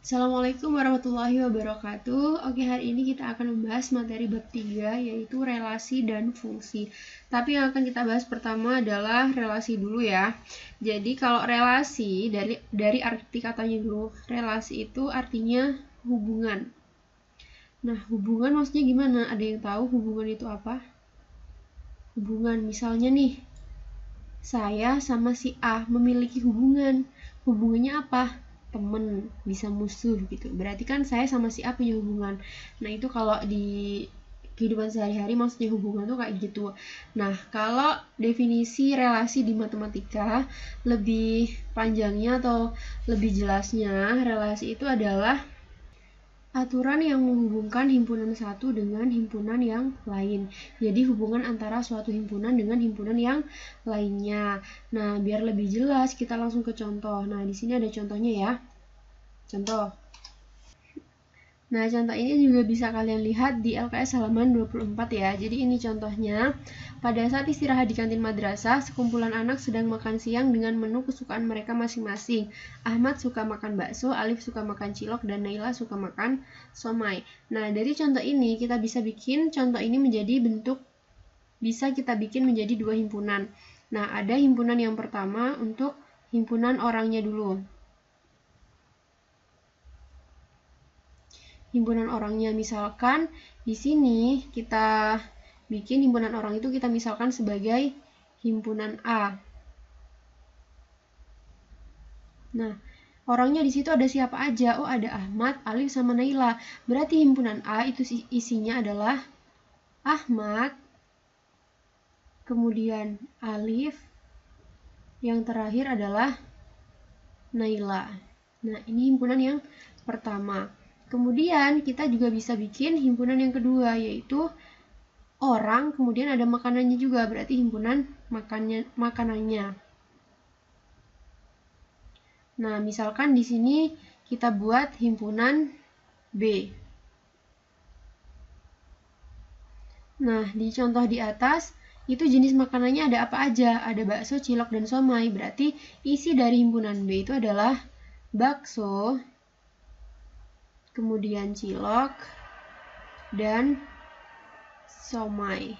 Assalamualaikum warahmatullahi wabarakatuh. Oke, hari ini kita akan membahas materi bab 3 yaitu relasi dan fungsi. Tapi yang akan kita bahas pertama adalah relasi dulu ya. Jadi kalau relasi dari arti katanya dulu, relasi itu artinya hubungan. Nah, hubungan maksudnya gimana? Ada yang tahu hubungan itu apa? Hubungan misalnya nih, saya sama si A memiliki hubungan. Hubungannya apa? Temen, bisa musuh gitu. Berarti kan saya sama si A punya hubungan. Nah, itu kalau di kehidupan sehari-hari maksudnya hubungan tuh kayak gitu. Nah, kalau definisi relasi di matematika lebih panjangnya atau lebih jelasnya, relasi itu adalah aturan yang menghubungkan himpunan satu dengan himpunan yang lain. Jadi hubungan antara suatu himpunan dengan himpunan yang lainnya. Nah, biar lebih jelas kita langsung ke contoh. Nah, di sini ada contohnya ya. Contoh. Nah, contoh ini juga bisa kalian lihat di LKS halaman 24 ya. Jadi ini contohnya. Pada saat istirahat di kantin madrasah, sekumpulan anak sedang makan siang dengan menu kesukaan mereka masing-masing. Ahmad suka makan bakso, Alif suka makan cilok, dan Naila suka makan somai. Nah, dari contoh ini kita bisa bikin contoh ini menjadi bentuk, bisa kita bikin menjadi dua himpunan. Nah, ada himpunan yang pertama untuk himpunan orangnya dulu. Himpunan orangnya misalkan di sini kita bikin himpunan orang itu kita misalkan sebagai himpunan A. Nah, orangnya di situ ada siapa aja? Oh, ada Ahmad, Alif, sama Naila. Berarti himpunan A itu isinya adalah Ahmad, kemudian Alif, yang terakhir adalah Naila. Nah, ini himpunan yang pertama. Kemudian kita juga bisa bikin himpunan yang kedua, yaitu orang, kemudian ada makanannya juga, berarti himpunan makanannya. Nah, misalkan di sini kita buat himpunan B. Nah, di contoh di atas, itu jenis makanannya ada apa aja? Ada bakso, cilok, dan somai. Berarti isi dari himpunan B itu adalah bakso, kemudian cilok, dan somai.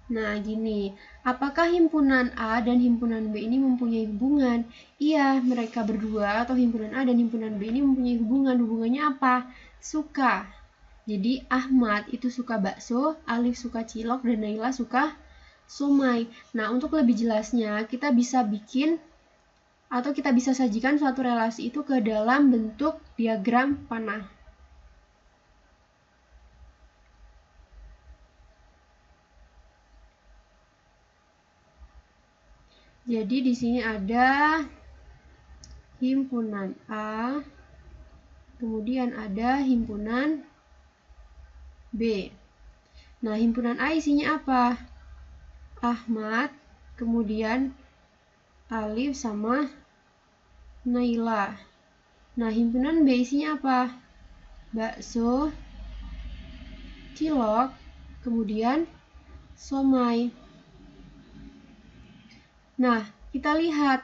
Nah, gini, apakah himpunan A dan himpunan B ini mempunyai hubungan? Iya, mereka berdua atau himpunan A dan himpunan B ini mempunyai hubungan. Hubungannya apa? Suka. Jadi, Ahmad itu suka bakso, Alif suka cilok, dan Naila suka somai. Nah, untuk lebih jelasnya, kita bisa bikin atau kita bisa sajikan suatu relasi itu ke dalam bentuk diagram panah. Jadi di sini ada himpunan A, kemudian ada himpunan B. Nah, himpunan A isinya apa? Ahmad, kemudian Alif sama Naila. Nah, himpunan B isinya apa? Bakso, cilok, kemudian somai. Nah, kita lihat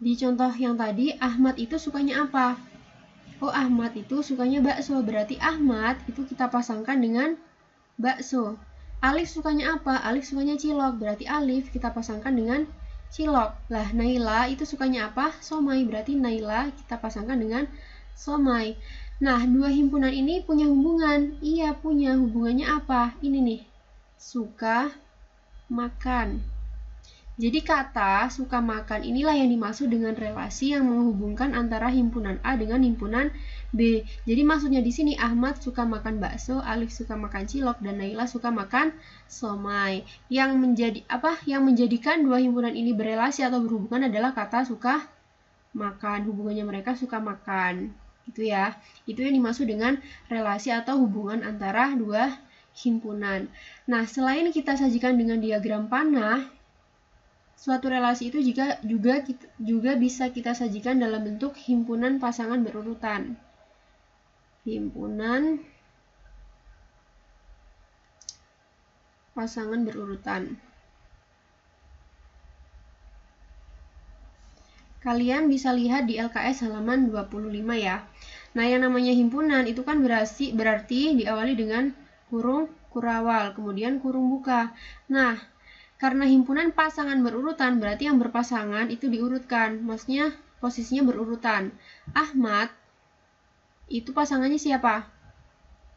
di contoh yang tadi, Ahmad itu sukanya apa? Oh, Ahmad itu sukanya bakso. Berarti Ahmad itu kita pasangkan dengan bakso. Alif sukanya apa? Alif sukanya cilok. Berarti Alif kita pasangkan dengan cilok. Lah, Naila itu sukanya apa? Somai. Berarti Naila kita pasangkan dengan somai. Nah, dua himpunan ini punya hubungan. Iya, punya. Hubungannya apa? Ini nih. Suka makan. Jadi kata suka makan inilah yang dimaksud dengan relasi yang menghubungkan antara himpunan A dengan himpunan B. Jadi maksudnya di sini Ahmad suka makan bakso, Alif suka makan cilok, dan Naila suka makan somai. Yang menjadikan dua himpunan ini berelasi atau berhubungan adalah kata suka makan. Hubungannya mereka suka makan. Gitu ya. Itu yang dimaksud dengan relasi atau hubungan antara dua himpunan. Nah, selain kita sajikan dengan diagram panah, suatu relasi itu juga bisa kita sajikan dalam bentuk himpunan pasangan berurutan. Himpunan pasangan berurutan. Kalian bisa lihat di LKS halaman 25 ya. Nah, yang namanya himpunan itu kan berarti diawali dengan kurung kurawal, kemudian kurung buka. Nah, karena himpunan pasangan berurutan, berarti yang berpasangan itu diurutkan. Maksudnya posisinya berurutan. Ahmad itu pasangannya siapa?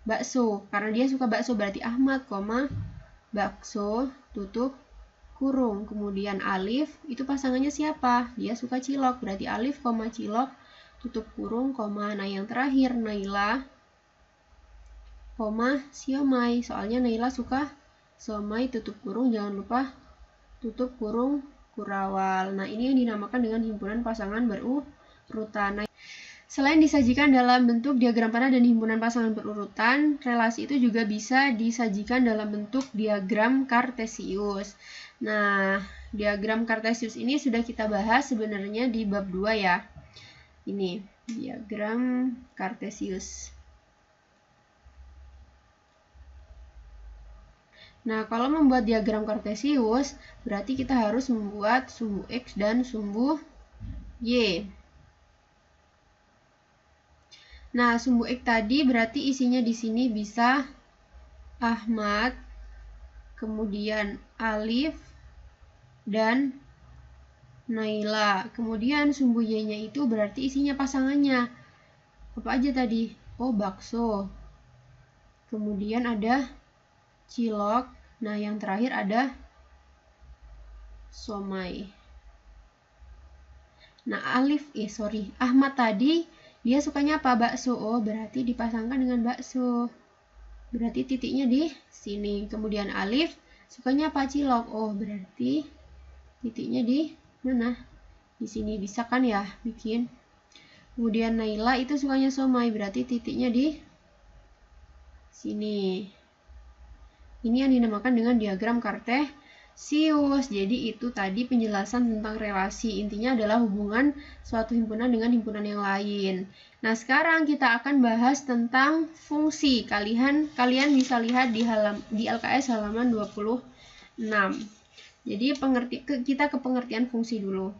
Bakso. Karena dia suka bakso, berarti Ahmad, bakso, tutup kurung. Kemudian Alif itu pasangannya siapa? Dia suka cilok, berarti Alif, cilok, tutup kurung, nah yang terakhir Naila, siomay. Soalnya Naila suka siomay, tutup kurung, jangan lupa tutup kurung kurawal. Nah, ini yang dinamakan dengan himpunan pasangan berurutan. Nah, selain disajikan dalam bentuk diagram panah dan himpunan pasangan berurutan, relasi itu juga bisa disajikan dalam bentuk diagram kartesius. Nah, diagram kartesius ini sudah kita bahas sebenarnya di bab 2 ya. Ini diagram kartesius. Nah, kalau membuat diagram kartesius, berarti kita harus membuat sumbu X dan sumbu Y. Nah, sumbu X tadi berarti isinya di sini bisa Ahmad, kemudian Alif, dan Naila. Kemudian sumbu Y-nya itu berarti isinya pasangannya. Apa aja tadi? Oh, bakso. Kemudian ada cilok. Nah, yang terakhir ada somai. Nah, Ahmad tadi dia sukanya apa? Bakso. Oh, berarti dipasangkan dengan bakso. Berarti titiknya di sini. Kemudian Alif sukanya apa? Cilok. Oh, berarti titiknya di mana? Di sini. Bisa kan ya bikin? Kemudian Naila itu sukanya somai, berarti titiknya di sini. Ini yang dinamakan dengan diagram kartesius. Jadi itu tadi penjelasan tentang relasi. Intinya adalah hubungan suatu himpunan dengan himpunan yang lain. Nah, sekarang kita akan bahas tentang fungsi. Kalian bisa lihat di LKS halaman 26. Jadi kita ke pengertian fungsi dulu.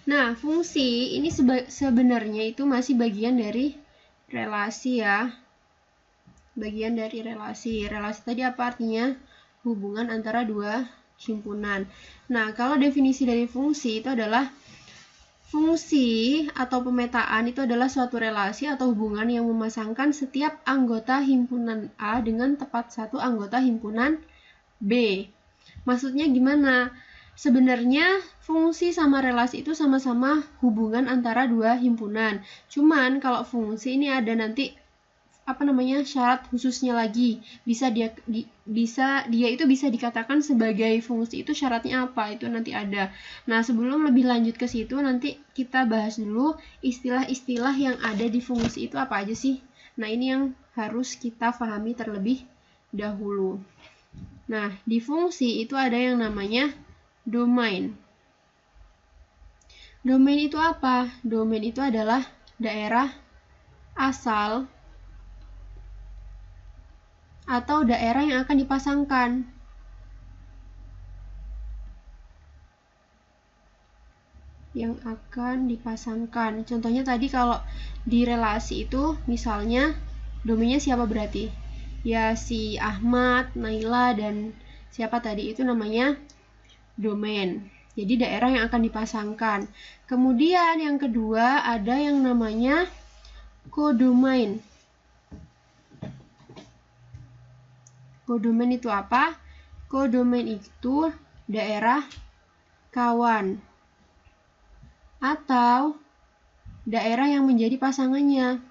Nah, fungsi ini sebenarnya itu masih bagian dari relasi ya. Bagian dari relasi. Relasi tadi apa artinya? Hubungan antara dua himpunan. Nah, kalau definisi dari fungsi itu adalah fungsi atau pemetaan itu adalah suatu relasi atau hubungan yang memasangkan setiap anggota himpunan A dengan tepat satu anggota himpunan B. Maksudnya gimana? Sebenarnya fungsi sama relasi itu sama-sama hubungan antara dua himpunan. Cuman kalau fungsi ini ada nanti syarat khususnya lagi. Dia itu bisa dikatakan sebagai fungsi itu syaratnya apa? Itu nanti ada. Nah, sebelum lebih lanjut ke situ nanti kita bahas dulu istilah-istilah yang ada di fungsi itu apa aja sih? Nah, ini yang harus kita pahami terlebih dahulu. Nah, di fungsi itu ada yang namanya domain. Domain itu apa? Domain itu adalah daerah asal atau daerah yang akan dipasangkan. Contohnya tadi kalau di relasi itu misalnya domainnya siapa berarti? Ya si Ahmad, Naila, dan siapa tadi itu namanya domain. Jadi daerah yang akan dipasangkan. Kemudian yang kedua ada yang namanya kodomain. Kodomain itu apa? Kodomain itu daerah kawan atau daerah yang menjadi pasangannya.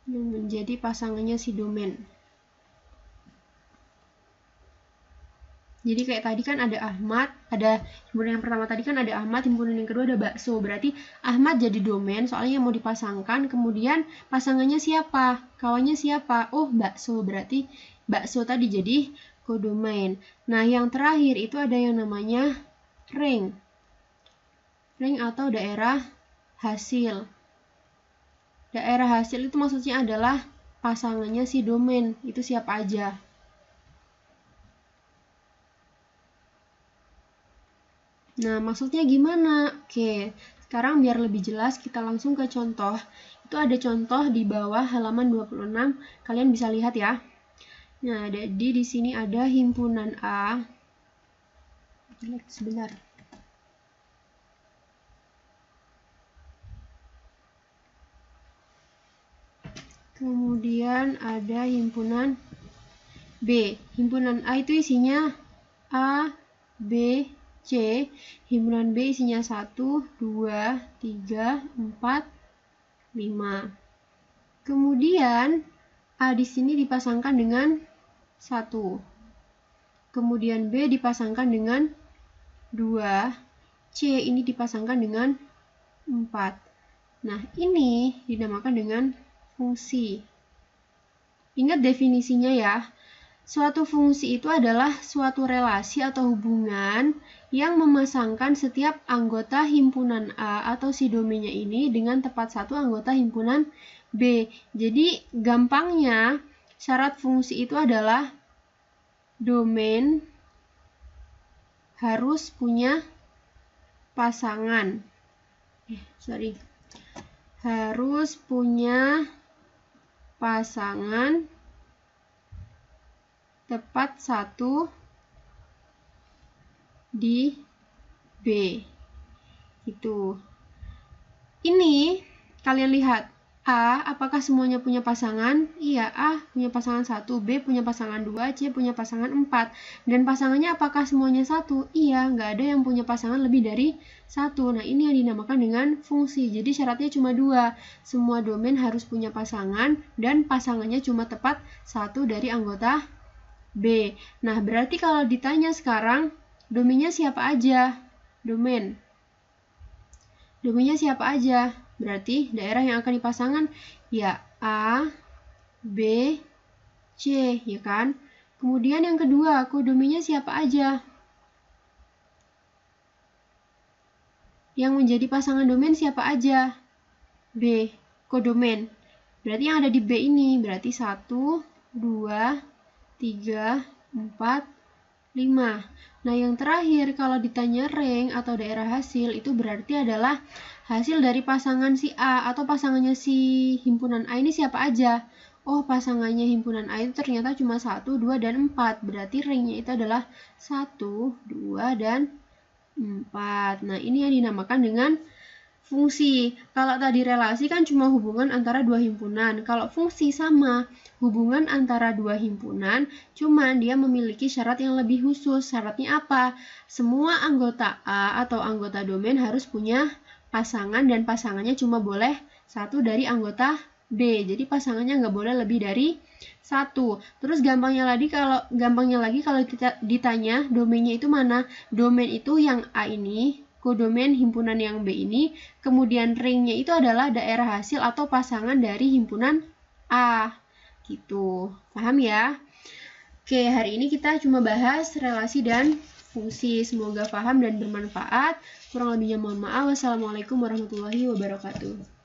Yang menjadi pasangannya si domain. Jadi kayak tadi kan ada Ahmad, ada himpunan yang pertama tadi kan ada Ahmad, himpunan yang kedua ada bakso. Berarti Ahmad jadi domain soalnya yang mau dipasangkan, kemudian pasangannya siapa? Kawannya siapa? Oh, bakso. Berarti bakso tadi jadi kodomain. Nah, yang terakhir itu ada yang namanya ring. Ring atau daerah hasil. Daerah hasil itu maksudnya adalah pasangannya si domain, itu siapa aja. Nah, maksudnya gimana? Oke, sekarang biar lebih jelas kita langsung ke contoh. Itu ada contoh di bawah halaman 26, kalian bisa lihat ya. Nah, jadi di sini ada himpunan A. Sebentar. Kemudian ada himpunan B. Himpunan A itu isinya A, B, C. Himpunan B isinya 1, 2, 3, 4, 5. Kemudian A di sini dipasangkan dengan 1. Kemudian B dipasangkan dengan 2. C ini dipasangkan dengan 4. Nah, ini dinamakan dengan fungsi. Ingat definisinya ya. Suatu fungsi itu adalah suatu relasi atau hubungan yang memasangkan setiap anggota himpunan A atau si domainnya ini dengan tepat satu anggota himpunan B. Jadi gampangnya syarat fungsi itu adalah domain harus punya pasangan. Harus punya pasangan tepat satu di B. Gitu. Ini kalian lihat A, apakah semuanya punya pasangan? Iya, A punya pasangan 1, B punya pasangan 2, C punya pasangan 4. Dan pasangannya apakah semuanya 1? Iya, nggak ada yang punya pasangan lebih dari 1. Nah, ini yang dinamakan dengan fungsi. Jadi syaratnya cuma 2. Semua domain harus punya pasangan dan pasangannya cuma tepat 1 dari anggota B. Nah, berarti kalau ditanya sekarang, domainnya siapa aja? Domainnya siapa aja? Berarti daerah yang akan dipasangkan ya A, B, C, ya kan? Kemudian yang kedua, kodomennya siapa aja? Yang menjadi pasangan domain siapa aja? B, kodomen. Berarti yang ada di B ini, berarti 1, 2, 3, 4, 5. Nah, yang terakhir kalau ditanya rank atau daerah hasil itu berarti adalah hasil dari pasangan si A atau pasangannya si himpunan A ini siapa aja. Oh, pasangannya himpunan A itu ternyata cuma 1, 2, dan 4. Berarti ranknya itu adalah 1, 2, dan 4. Nah, ini yang dinamakan dengan fungsi. Kalau tadi relasi kan cuma hubungan antara dua himpunan. Kalau fungsi sama hubungan antara dua himpunan, cuman dia memiliki syarat yang lebih khusus. Syaratnya apa? Semua anggota A atau anggota domain harus punya pasangan dan pasangannya cuma boleh satu dari anggota B. Jadi pasangannya nggak boleh lebih dari 1. Terus gampangnya lagi kalau kita ditanya domainnya itu mana? Domain itu yang A ini, kodomen himpunan yang B ini, kemudian ringnya itu adalah daerah hasil atau pasangan dari himpunan A. Gitu. Paham ya? Oke, hari ini kita cuma bahas relasi dan fungsi. Semoga paham dan bermanfaat. Kurang lebihnya mohon maaf. Wassalamualaikum warahmatullahi wabarakatuh.